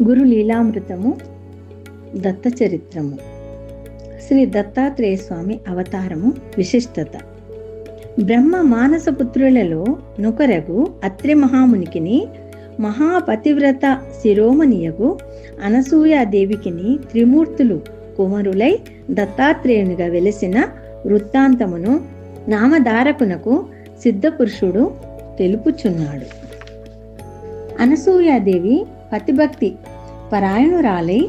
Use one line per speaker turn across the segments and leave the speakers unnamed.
గురు లీలామృతము దత్త చరిత్రము. శ్రీ దత్తాత్రేయ స్వామి అవతారము విశిష్టత. బ్రహ్మ మానసపుత్రులలో నొకరగు అత్రి మహామునికిని మహాపతివ్రత శిరోమణియగు అనసూయాదేవికిని త్రిమూర్తులు కుమారులై దత్తాత్రేయునిగా వెలిసిన వృత్తాంతమును నామధారకునకు సిద్ధపురుషుడు తెలుపుచున్నాడు. అనసూయాదేవి పతిభక్తి పరాయణురాలై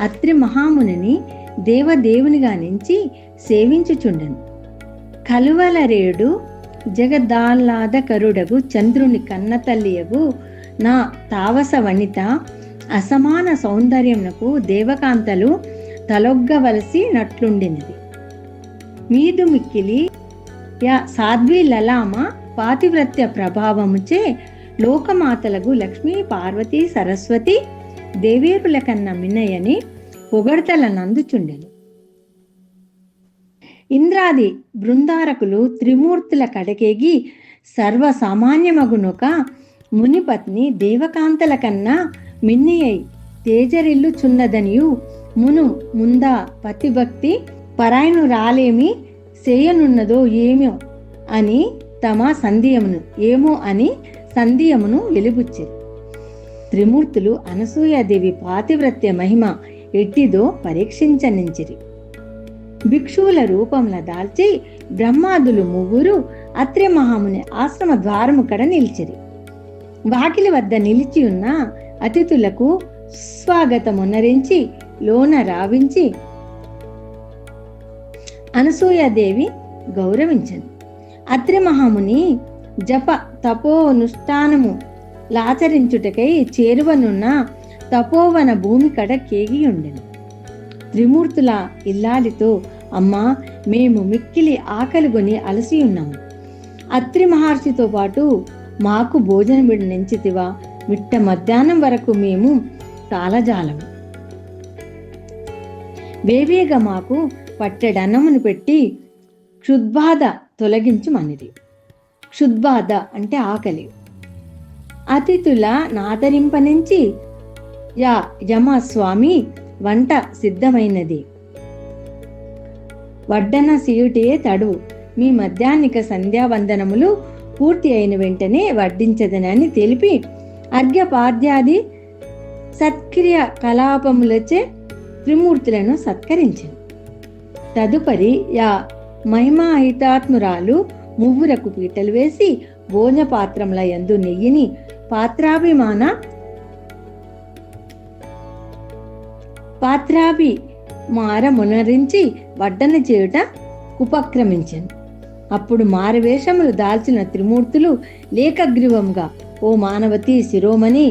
అత్రి మహామునిని దేవదేవునిగా నుంచి సేవించుచుండెను. కలువలరేడు జగదాహ్లాదకరుడగు చంద్రుని కన్నతల్లియగు నా తావస వనిత అసమాన సౌందర్యమునకు దేవకాంతలు తలొగ్గవలసి నట్లుండినది. మీదు మిక్కిలి సాధ్వి లలామ పాతివ్రత్య ప్రభావముచే లోకమాతలకు లక్ష్మీ పార్వతీ సరస్వతి దేవేరుల కన్నా మిన్నయని పొగడ్తలనందుచుండెను. ఇంద్రాది బృందారకులు త్రిమూర్తుల కడకేగి సర్వసామాన్యమగునొక మునిపత్ని దేవకాంతల కన్నా మిన్నయై తేజరిల్లుచున్నదనియు మును ముందా పతిభక్తి పరాయణురాలేమి చేయనున్నదో ఏమో అని సందేహమును వెలిబుచ్చిరి. త్రిమూర్తులు అనసూయాదేవి పాతివ్రత్య మహిమ ఎట్టిదో పరీక్షించనించిరి. భిక్షువుల రూపంలో దాల్చి బ్రహ్మాదులు ముగ్గురు అత్రి మహాముని ఆశ్రమ ద్వారము కడ నిలిచిరి. వాకిలి వద్ద నిలిచి ఉన్న అతిథులకు స్వాగతమునరించి లోన రావించి అనసూయాదేవి గౌరవించను. అత్రి మహాముని జప తపోనుష్ఠానము లాచరించుటకై చేరువనున్న తపోవన భూమి కడ కేగి ఉండెను. త్రిమూర్తుల ఇల్లాలితో, అమ్మా, మేము మిక్కిలి ఆకలిగొని అలసి ఉన్నాము. అత్రి మహర్షితో పాటు మాకు భోజనం నెంచితివా? మిట్ట మధ్యాహ్నం వరకు మేము తాళజాలము. వేవేగా మాకు పట్టెడన్నమును పెట్టి క్షుద్బాధ తొలగించుమనిది. క్షుద్బాధ అంటే ఆకలి. అతిథుల నాదరింపనించి యమ స్వామి, వంట సిద్ధమైనది, వడ్డన సీయుటే తడువు. మీ మధ్యాహ్నిక సంధ్యావందనములు పూర్తి అయిన వెంటనే వడ్డించదనని తెలిపి అర్ఘ్యపాద్యాది సత్క్రియ కలాపములచే త్రిమూర్తులను సత్కరించింది. తదుపరి మహిమాహితాత్మురాలు మువ్వురకు పీటలు వేసి భోజపాత్రముల యందు నెయ్యిని పాత్రాభిమారమునరించి వడ్డన చేయుట ఉపక్రమించను. అప్పుడు మారవేషములు దాల్చిన త్రిమూర్తులు లేఖగ్రీవంగా, ఓ మానవతి శిరోమణి,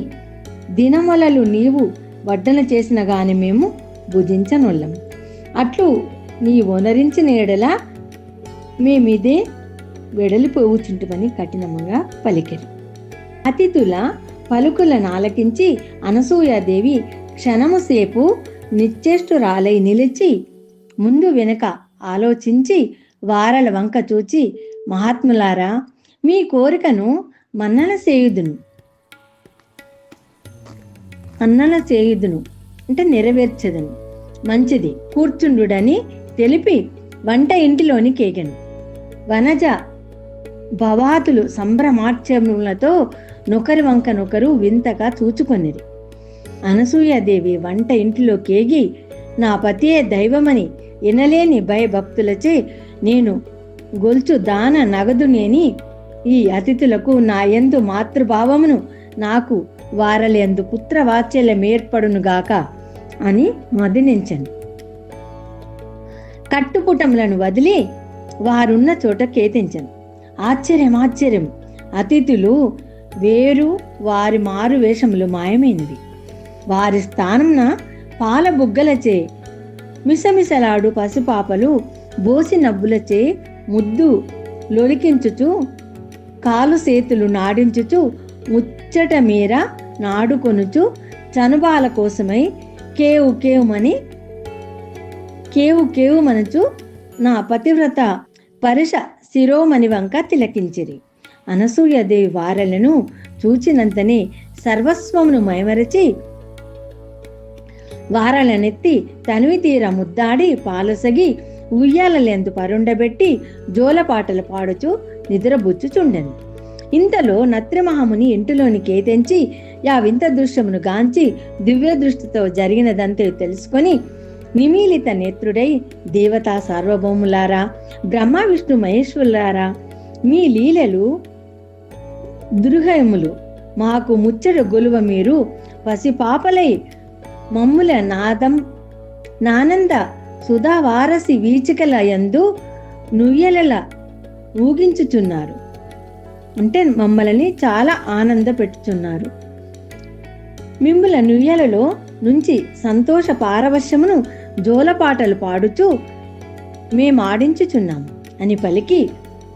దినమొలలు నీవు వడ్డన చేసిన గాని మేము భుజించనొల్లము. అట్లు నీ వనరించిన ఎడల మేమిదే వెడలిపోవుచుంటుమని కఠినముగా పలికెరు. అతిథుల పలుకులను ఆలకించి అనసూయాదేవి క్షణము సేపు నిశ్చేష్టురాలై నిలిచి ముందు వెనుక ఆలోచించి వారల వంక చూచి, మహాత్ములారా, మీ కోరికను మన్నన చేయుదును అంటే నెరవేర్చదును, మంచిది, కూర్చుండుడని తెలిపి వంట ఇంటిలోని కేగెను. వనజ భవాతులు సంభ్రమార్చములతో నొకరి వంక నొకరు వింతగా చూచుకొనిరి. అనసూయాదేవి వంట ఇంటిలో కేగి, నా పతియే దైవమని ఎనలేని భయభక్తులచే నేను గొల్చు దాన నగదునేని ఈ అతిథులకు నా యందు మాతృభావమును, నాకు వారలందు పుత్రవాత్సల్యం ఏర్పడునుగాక అని మదినించను. కట్టుపుటములను వదిలి వారున్న చోట కేతించను. ఆశ్చర్యం! అతిథులు వేరు, వారి మారు వేషములు మాయమైనవి. వారి స్థానంన పాల బుగ్గలచే మిసమిసలాడు పసిపాపలు బోసి నవ్వులచే ముద్దు లొలికించుచు, కాలు చేతులు నాడించుచు, ముచ్చట మీర నాడుకొనుచు, చనుబాల కోసమై కేవుమనుచు నా పతివ్రత పరుష శిరోమణి వంక తిలకించిరి. అనసూయాదేవి వారలను చూచినంతనే సర్వస్వమును మైమరచి వారలనెత్తి తనివి తీర ముద్దాడి పాలసగి ఉయ్యాలలెందు పరుండబెట్టి జోలపాటలు పాడుచు నిద్రబుచ్చుచుండెను. ఇంతలో నత్రిమహాముని ఇంటిలోనికి తెంచి యా వింత దృశ్యమును గాంచి దివ్య దృష్టితో జరిగినదంతే తెలుసుకొని నిమీలిత నేత్రుడై, దేవతా సార్వభౌములారా, బ్రహ్మ విష్ణు మహేశ్వరులారా, మీ లీలలు దుర్హయములు, మాకు ముచ్చట గొలువ మీరు పసిపాపలై మమ్ముల నానంద సుధావారసి వీచికల యందు నుయ్యలల ఊగించుచున్నారు. అంటే మమ్మల్ని చాలా ఆనంద పెట్టుచున్నారు. మిమ్ముల నుయ్యలలో నుంచి సంతోష పారవశ్యమును జోలపాటలు పాడుచూ మేమాడించుచున్నాము అని పలికి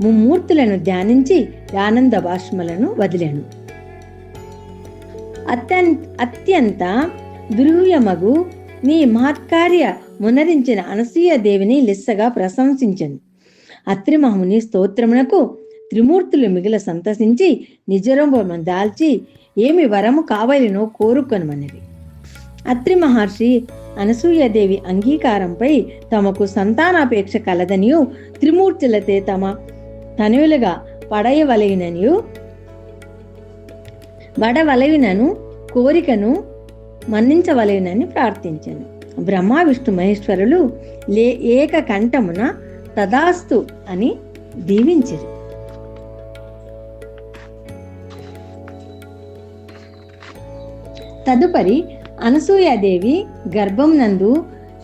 ముమ్మూర్తులను ధ్యానించి ఆనంద భాష్మలను వదిలాను. అత్యంత దుర్హ్యమగు నీ మహత్కార్య మునరించిన అనసూయదేవిని లిస్సగా ప్రశంసించను. అత్రిమహముని స్తోత్రమునకు త్రిమూర్తులు మిగిల సంతసించి నిజరూపము దాల్చి ఏమి వరము కావలినో కోరుకొనమనిది. అత్రి మహర్షి అనసూయదేవి అంగీకారంపై తమకు సంతానాపేక్ష కలదనియు త్రిమూర్తులతే తమ తనువులుగా బడవలవినను కోరికను మన్నించవలెనని ప్రార్థించాను. బ్రహ్మ విష్ణు మహేశ్వరులు ఏకకంఠమున తదాస్తు అని దీవించిరి. తదుపరి అనసూయాదేవి గర్భం నందు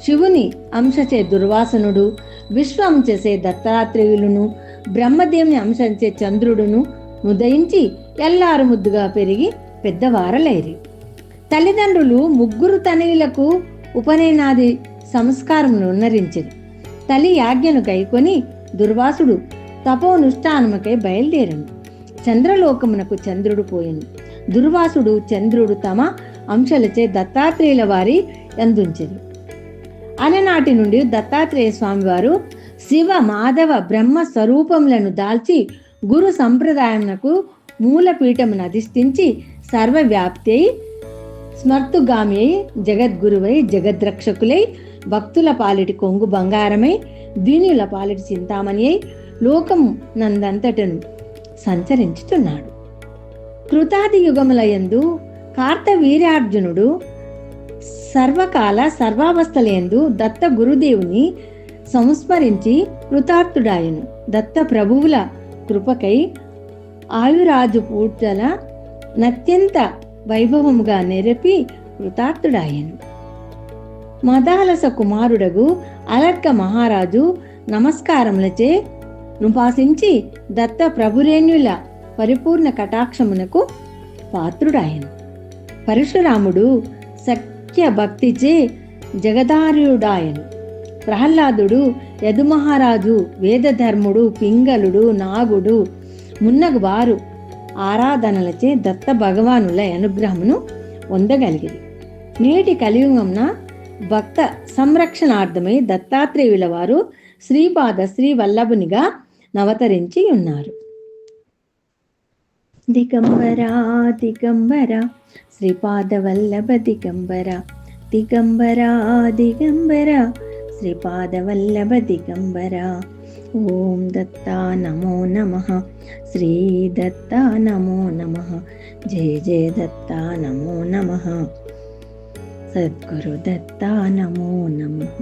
శివుని అంశచే దుర్వాసనుడు, విశ్వంచే దత్తాత్రేయులును, బ్రహ్మదేవుని అంశంచే చంద్రుడును ఉదయించి ఎల్లారు ముద్దుగా పెరిగి పెద్దవారలైరి. తల్లిదండ్రులు ముగ్గురు తనయులకు ఉపనయనాది సంస్కారమును ఉన్నరించిరి. తల్లి యాజ్ఞను గైకొని దుర్వాసుడు తపోనుష్ఠానముకై బయలుదేరను. చంద్రలోకమునకు చంద్రుడు పోయెను. దుర్వాసుడు చంద్రుడు తమ అంశలచే దత్తాత్రేయుల వారి అందుంచిరి. అలనాటి నుండి దత్తాత్రేయ స్వామివారు శివ మాధవ బ్రహ్మ స్వరూపములను దాల్చి గురు సంప్రదాయమునకు మూలపీఠమును అధిష్ఠించి సర్వవ్యాప్తి అయి స్మర్తుగామి అయి జగద్గురువై జగద్రక్షకులై భక్తుల పాలిటి కొంగు బంగారమై దీనుల పాలిటి చింతామణి అయి లోకము నందంతటను సంచరించుతున్నాడు. కృతాది యుగములయందు కార్తవీర్యార్జునుడు సర్వకాల సర్వావస్థలయందు దత్త గురుదేవుని సంస్మరించి కృతార్థుడాయను. దత్త ప్రభువుల కృపకై ఆయురాజు పూజల నత్యంత వైభవముగా నెరపి కృతార్థుడాయను. మదాలస కుమారుడగు అలర్క మహారాజు నమస్కారములచే నుపాసించి దత్త ప్రభురేణ్యుల పరిపూర్ణ కటాక్షమునకు పాత్రుడాయను. పరశురాముడు సఖ్య భక్తిచే జగదార్యుడాయను. ప్రహ్లాదుడు యదుమహారాజు వేదధర్ముడు పింగళుడు నాగుడు మున్నగు వారు ఆరాధనలచే దత్త భగవానుల అనుగ్రహమును పొందగలిగిరి. నేటి కలియుగమున భక్త సంరక్షణార్థమై దత్తాత్రేయుల వారు శ్రీపాద శ్రీవల్లభునిగా నవతరించి ఉన్నారు. దిగంబరా దిగంబరా శ్రీపాద వల్లభ దిగంబరా దిగంబరా దిగంబరా శ్రీపాద వల్లభ దిగంబరా. ఓం దత్తా నమో నమః. శ్రీ దత్తా నమో నమః. జయ జయ దత్తా నమో నమః. సద్గురు దత్తా నమో నమః.